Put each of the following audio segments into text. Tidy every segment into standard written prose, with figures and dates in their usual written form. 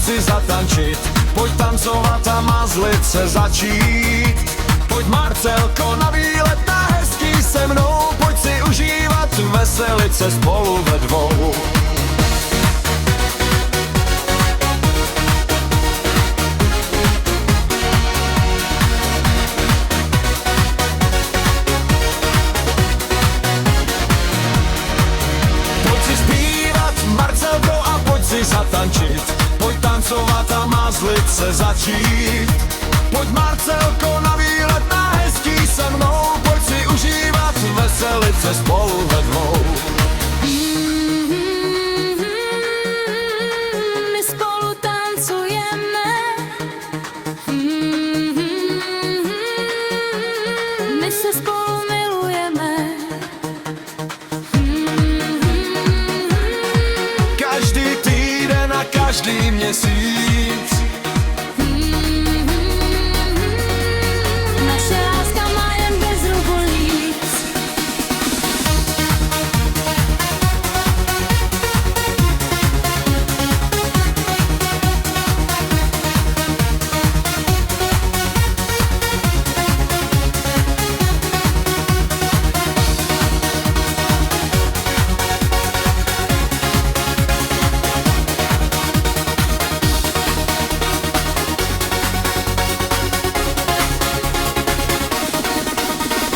si zatančit, pojď tancovat a mazlit se začít. Pojď Marcelko na výlet na hezký se mnou, pojď si užívat, veselit se spolu ve dvou. Zatančit, pojď tancovat a mazlit se začít. Pojď Marcelko na výlet na hezký se mnou, pojď si užívat, veselit se spolu ve dvou. My spolu tancujeme, my se spolu milujeme. Každý týden a každý měsíc Naše láska má jen bezrubolíc.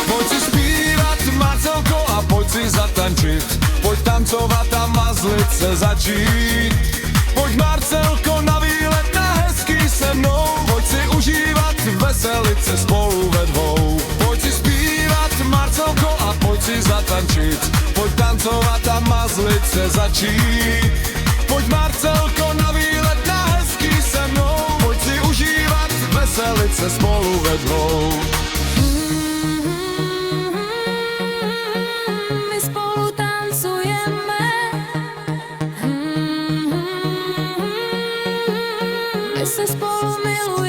Pojď si zpívat, Marcelko, a pojď si zatančit, pojď tancovat a mazlit se začít. Pojď Marcelko na výlet na hezký se mnou, pojď si užívat, veselit se spolu ve dvou. Pojď si zpívat, Marcelko, a pojď si zatančit, pojď tancovat a mazlit se začít. Pojď Marcelko na výlet na hezký se mnou, pojď si užívat, veselit se spolu ve dvou. My spolu tancujeme, my se spolu milujeme.